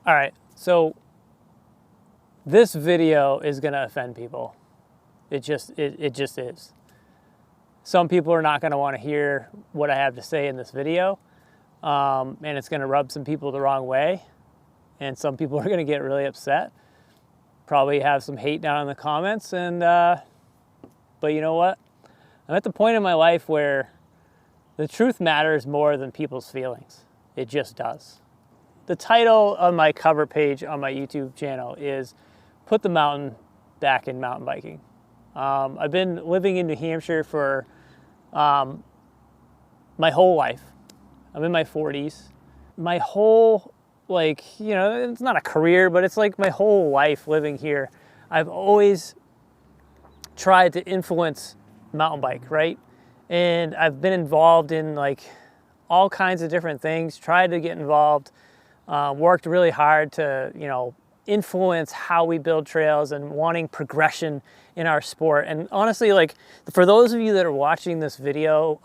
All right, so this video is gonna offend people. It just is. Some people are not gonna wanna hear what I have to say in this video, and it's gonna rub some people the wrong way, and some people are gonna get really upset, probably have some hate down in the comments, and but you know what? I'm at the point in my life where the truth matters more than people's feelings. It just does. The title of my cover page on my YouTube channel is Put the Mountain Back in Mountain Biking. I've been living in New Hampshire for my whole life. I'm in my 40s. My whole, it's not a career, but it's like my whole life living here. I've always tried to influence mountain bike, right? And I've been involved in all kinds of different things, tried to get involved, worked really hard to, influence how we build trails and wanting progression in our sport. And honestly, for those of you that are watching this video,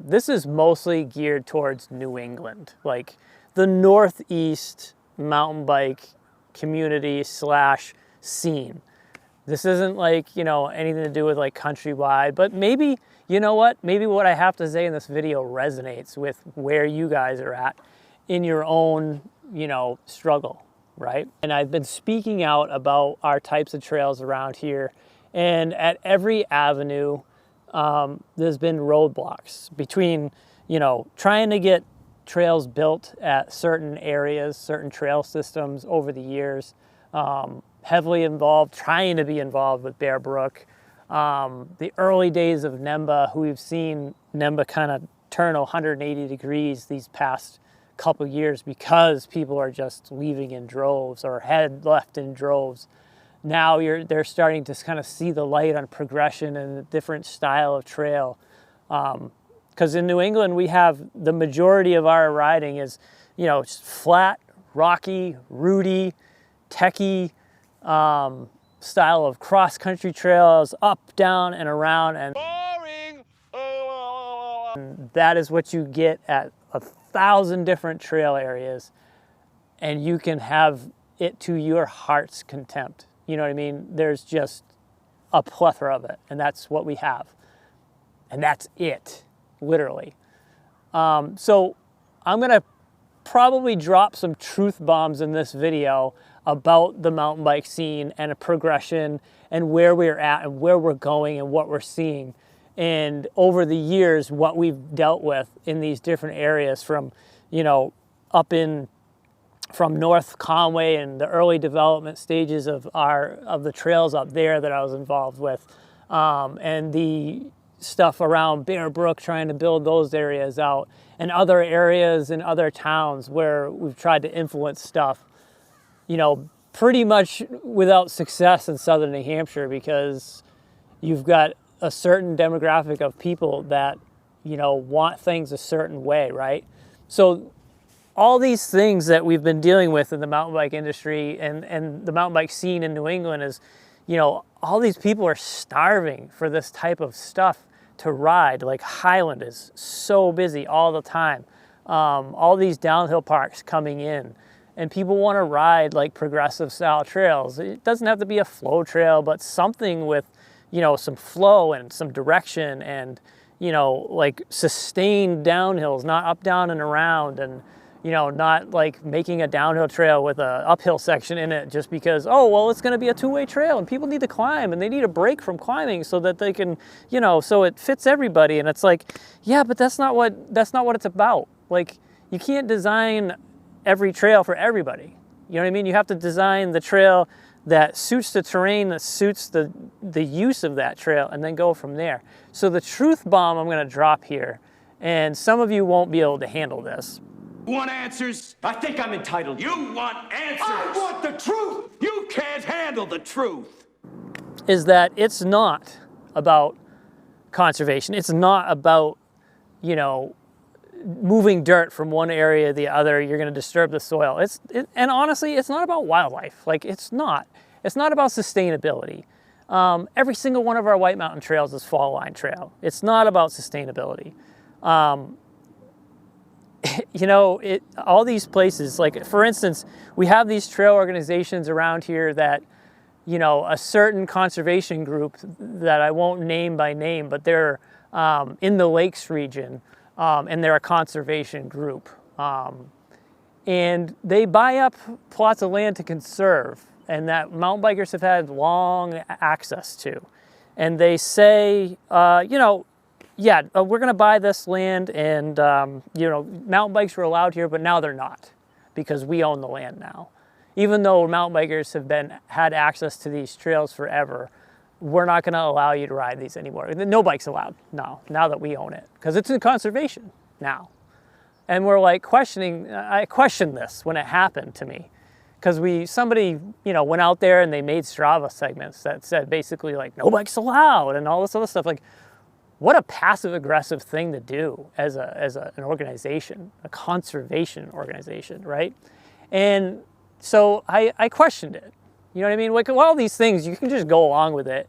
this is mostly geared towards New England, like the Northeast mountain bike community / scene. This isn't anything to do with countrywide, but maybe, you know what? Maybe what I have to say in this video resonates with where you guys are at in your own, struggle, right? And I've been speaking out about our types of trails around here, and at every avenue, there's been roadblocks between, trying to get trails built at certain areas, certain trail systems over the years, heavily involved, trying to be involved with Bear Brook. The early days of NEMBA, who we've seen NEMBA kind of turn 180 degrees these past couple years because people are just leaving in droves or had left in droves. Now they're starting to kind of see the light on progression and a different style of trail. Because in New England, we have the majority of our riding is, just flat, rocky, rooty, techie, style of cross-country trails, up, down, and around, and boring. And that is what you get at 1,000 different trail areas, and you can have it to your heart's contempt. You know what I mean? There's just a plethora of it, and that's what we have, and that's it, literally. So I'm gonna probably drop some truth bombs in this video about the mountain bike scene and a progression and where we're at and where we're going and what we're seeing. And over the years, what we've dealt with in these different areas from, from North Conway and the early development stages of the trails up there that I was involved with, and the stuff around Bear Brook, trying to build those areas out, and other areas in other towns where we've tried to influence stuff, pretty much without success in southern New Hampshire, because you've got a certain demographic of people that, want things a certain way, right? So all these things that we've been dealing with in the mountain bike industry and the mountain bike scene in New England is, all these people are starving for this type of stuff to ride. Like Highland is so busy all the time. All these downhill parks coming in, and people want to ride progressive style trails. It doesn't have to be a flow trail, but something with, some flow and some direction and, sustained downhills, not up, down, and around, and, not making a downhill trail with a uphill section in it just because, oh, well, it's going to be a two-way trail and people need to climb and they need a break from climbing so that they can, so it fits everybody. And it's yeah, but that's not what it's about. You can't design every trail for everybody. You know what I mean? You have to design the trail that suits the terrain, that suits the use of that trail, and then go from there. So the truth bomb I'm going to drop here, and some of you won't be able to handle this. You want answers? I think I'm entitled. You want answers? I want the truth! You can't handle the truth! Is that it's not about conservation. It's not about, moving dirt from one area to the other. You're going to disturb the soil. And honestly, it's not about wildlife. It's not about sustainability. Every single one of our White Mountain trails is fall line trail. It's not about sustainability. you know, all these places, like for instance, we have these trail organizations around here that, you know, a certain conservation group that I won't name by name, but they're in the Lakes region, and they're a conservation group. And they buy up plots of land to conserve, and that mountain bikers have had long access to. And they say, you know, yeah, we're going to buy this land, and, you know, mountain bikes were allowed here, but now they're not because we own the land now. Even though mountain bikers have had access to these trails forever, we're not going to allow you to ride these anymore. No bikes allowed now that we own it, because it's in conservation now. And we're like I questioned this when it happened to me, because somebody, you know, went out there and they made Strava segments that said basically like no bikes allowed and all this other stuff. Like, what a passive aggressive thing to do as an organization, a conservation organization, right? And so I questioned it. You know what I mean? Like, all these things, you can just go along with it,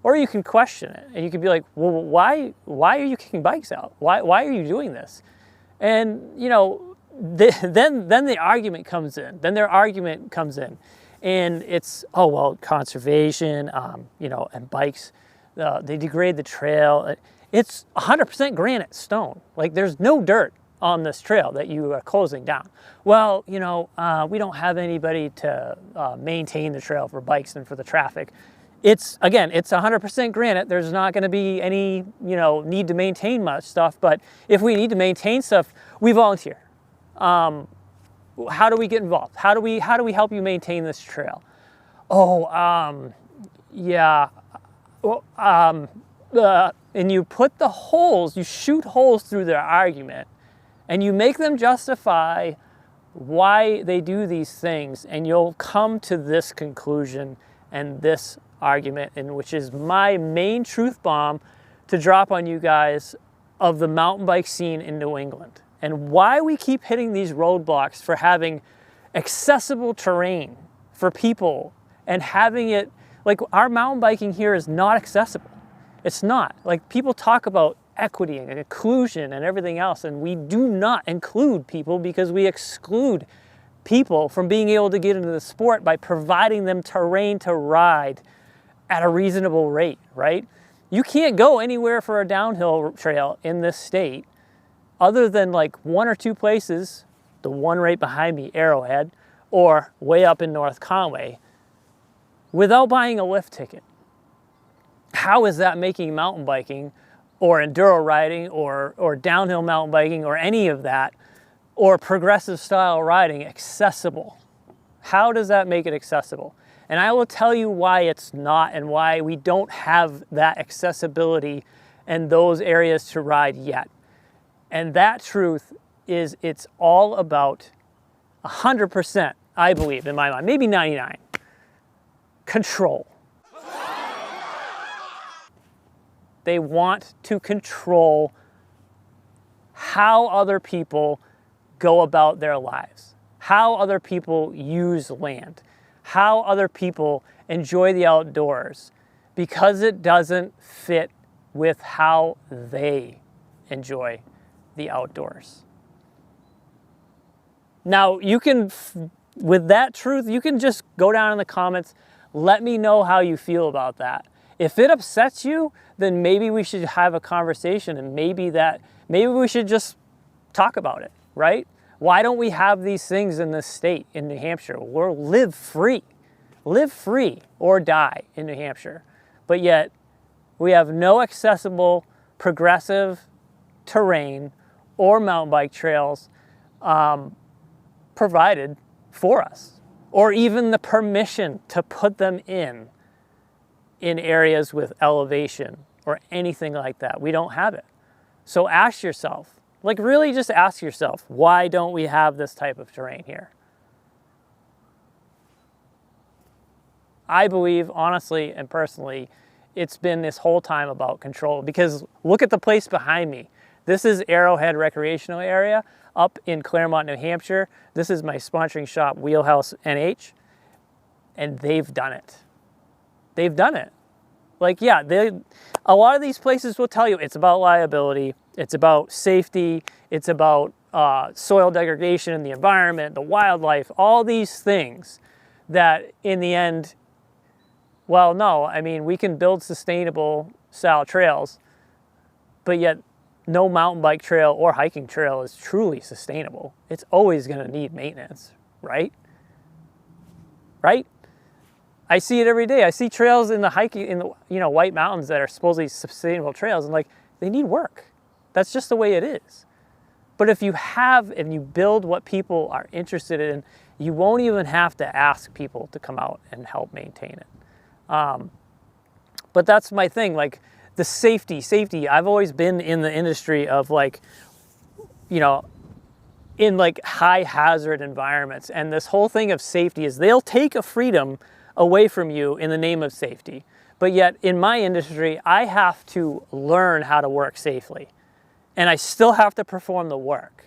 or you can question it, and you can be like, well, why are you kicking bikes out? Why are you doing this? And, you know, then the argument comes in. Then their argument comes in. And it's, oh, well, conservation, you know, and bikes, they degrade the trail. It's 100% granite stone. Like, there's no dirt on this trail that you are closing down. Well, you know, we don't have anybody to maintain the trail for bikes and for the traffic. It's 100% granite. There's not going to be any, you know, need to maintain much stuff. But if we need to maintain stuff, we volunteer. How do we get involved? How do we help you maintain this trail? Oh, yeah. Well, and you put the holes, you shoot holes through their argument, and you make them justify why they do these things, and you'll come to this conclusion and this argument, and which is my main truth bomb to drop on you guys of the mountain bike scene in New England, and why we keep hitting these roadblocks for having accessible terrain for people, and having it, like, our mountain biking here is not accessible. It's not. Like, people talk about equity and inclusion and everything else, and we do not include people because we exclude people from being able to get into the sport by providing them terrain to ride at a reasonable rate, right? You can't go anywhere for a downhill trail in this state other than like one or two places, the one right behind me, Arrowhead, or way up in North Conway, without buying a lift ticket. How is that making mountain biking or enduro riding or downhill mountain biking or any of that or progressive style riding accessible? How does that make it accessible? And I will tell you why it's not, and why we don't have that accessibility in those areas to ride yet. And that truth is, it's all about 100%, I believe, in my mind, maybe 99, control. They want to control how other people go about their lives, how other people use land, how other people enjoy the outdoors, because it doesn't fit with how they enjoy the outdoors. Now, you can, with that truth, you can just go down in the comments, let me know how you feel about that. If it upsets you, then maybe we should have a conversation, and maybe we should just talk about it, right? Why don't we have these things in this state, in New Hampshire? We're live free or die in New Hampshire. But yet we have no accessible progressive terrain or mountain bike trails provided for us, or even the permission to put them in areas with elevation or anything like that. We don't have it. So ask yourself, like, really just ask yourself, why don't we have this type of terrain here? I believe, honestly and personally, it's been this whole time about control, because look at the place behind me. This is Arrowhead Recreational Area up in Claremont, New Hampshire. This is my sponsoring shop, Wheelhouse NH, and they've done it. They've done it. Like, yeah, a lot of these places will tell you it's about liability, it's about safety, it's about soil degradation in the environment, the wildlife, all these things that in the end, well, no, I mean, we can build sustainable style trails, but yet no mountain bike trail or hiking trail is truly sustainable. It's always going to need maintenance, right? Right? I see it every day. I see trails in the hiking, in the, White Mountains that are supposedly sustainable trails, and like, they need work. That's just the way it is. But if you build what people are interested in, you won't even have to ask people to come out and help maintain it. But that's my thing, like the safety. I've always been in the industry of like, in like high hazard environments. And this whole thing of safety is they'll take a freedom away from you in the name of safety. But yet in my industry, I have to learn how to work safely. And I still have to perform the work.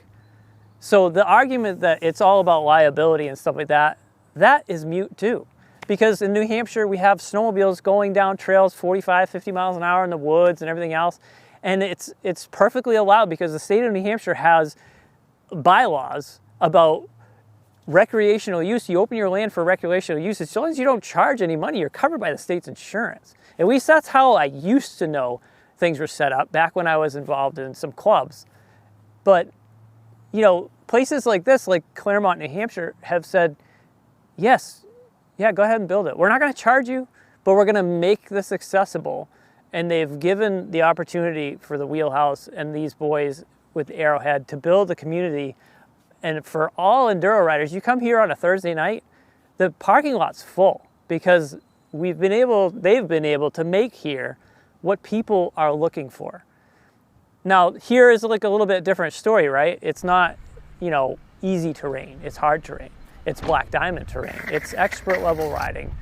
So the argument that it's all about liability and stuff like that, that is mute too. Because in New Hampshire, we have snowmobiles going down trails 45, 50 miles an hour in the woods and everything else. And it's perfectly allowed because the state of New Hampshire has bylaws about recreational use. You open your land for recreational use. As long as you don't charge any money, you're covered by the state's insurance. At least that's how I used to know things were set up back when I was involved in some clubs. But, places like this, like Claremont, New Hampshire, have said, yes, yeah, go ahead and build it. We're not going to charge you, but we're going to make this accessible. And they've given the opportunity for the Wheelhouse and these boys with Arrowhead to build a community. And for all enduro riders, you come here on a Thursday night, the parking lot's full because they've been able to make here what people are looking for. Now, here is like a little bit different story, right? It's not, easy terrain. It's hard terrain. It's black diamond terrain. It's expert level riding.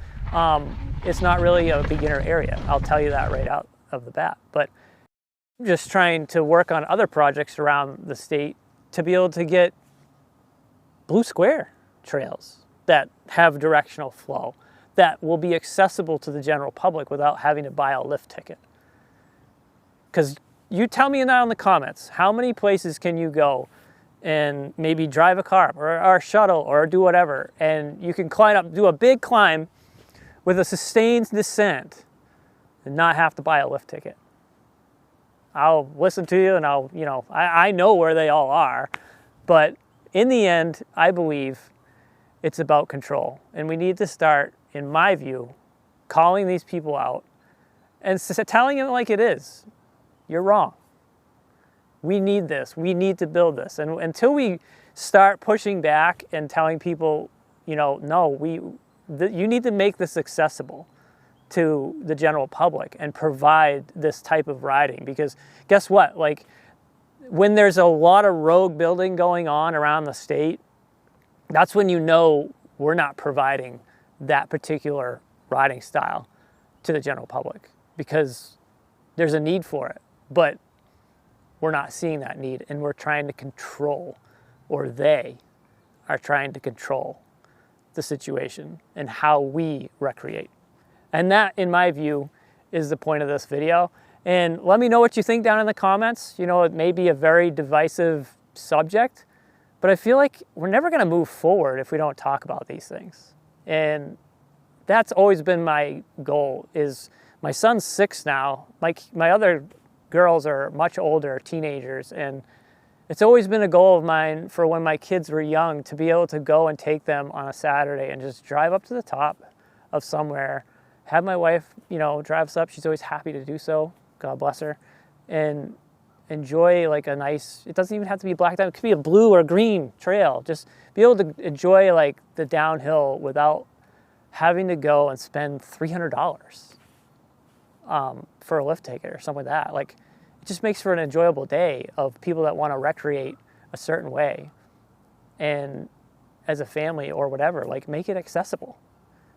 It's not really a beginner area. I'll tell you that right out of the bat. But I'm just trying to work on other projects around the state to be able to get blue square trails that have directional flow, that will be accessible to the general public without having to buy a lift ticket. Because you tell me now in the comments, how many places can you go and maybe drive a car or a shuttle or do whatever, and you can climb up, do a big climb with a sustained descent and not have to buy a lift ticket. I'll listen to you and I know where they all are, but in the end, I believe it's about control. And we need to start, in my view, calling these people out and telling them like it is. You're wrong. We need this. We need to build this. And until we start pushing back and telling people, no, you need to make this accessible to the general public and provide this type of riding. Because guess what? Like, when there's a lot of rogue building going on around the state, that's when we're not providing that particular riding style to the general public because there's a need for it. But we're not seeing that need, and we're trying to control, or they are trying to control the situation and how we recreate. And that, in my view, is the point of this video. And let me know what you think down in the comments. It may be a very divisive subject, but I feel like we're never going to move forward if we don't talk about these things. And that's always been my goal. Is my son's 6 now. My other girls are much older, teenagers, and it's always been a goal of mine for when my kids were young to be able to go and take them on a Saturday and just drive up to the top of somewhere, have my wife, drive us up. She's always happy to do so. God bless her. And enjoy like a nice, it doesn't even have to be black diamond, it could be a blue or green trail. Just be able to enjoy like the downhill without having to go and spend $300 for a lift ticket or something like that. Like, it just makes for an enjoyable day of people that want to recreate a certain way, and as a family or whatever, like, make it accessible.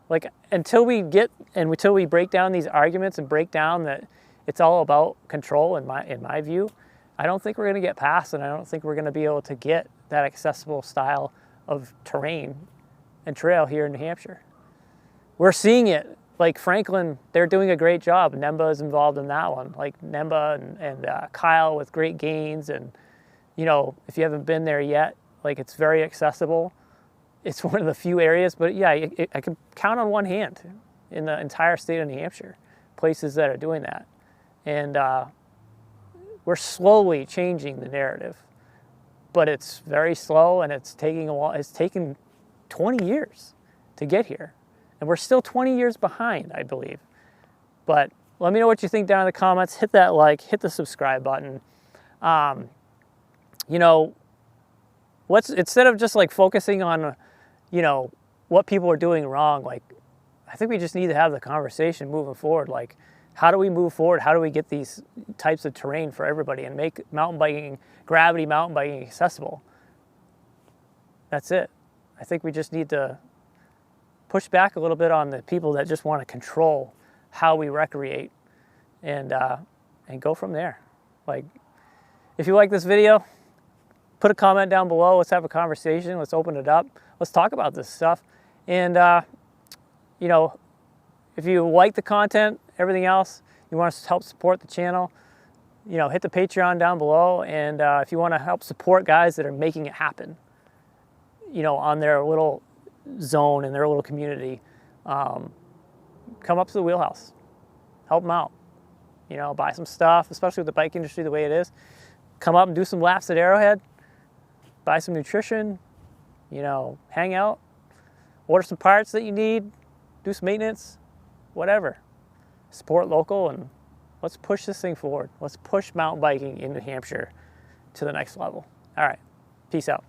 Like, until we break down these arguments and break down that it's all about control, in my view, I don't think we're going to get past, and I don't think we're going to be able to get that accessible style of terrain and trail here in New Hampshire. We're seeing it. Like Franklin, they're doing a great job. Nemba is involved in that one. Like Nemba and Kyle with Great Gains, and You know, if you haven't been there yet, like, it's very accessible. It's one of the few areas, but yeah, I can count on one hand in the entire state of New Hampshire, places that are doing that. And we're slowly changing the narrative, but it's very slow, and it's taking a while. It's taken 20 years to get here, and we're still 20 years behind, I believe. But let me know what you think down in the comments. Hit that like, hit the subscribe button. You know, instead of just like focusing on, you know, what people are doing wrong, like, I think we just need to have the conversation moving forward. Like, how do we move forward? How do we get these types of terrain for everybody and make mountain biking, gravity mountain biking accessible? That's it. I think we just need to push back a little bit on the people that just want to control how we recreate, and go from there. Like, if you like this video, put a comment down below. Let's have a conversation. Let's open it up. Let's talk about this stuff. And, you know, if you like the content, everything else, you want to help support the channel, you know, hit the Patreon down below. And if you want to help support guys that are making it happen, you know, on their little zone in their little community, come up to the Wheelhouse. Help them out. You know, buy some stuff, especially with the bike industry the way it is. Come up and do some laps at Arrowhead. Buy some nutrition, you know, hang out, order some parts that you need, do some maintenance, whatever. Support local, and let's push this thing forward. Let's push mountain biking in New Hampshire to the next level. All right, peace out.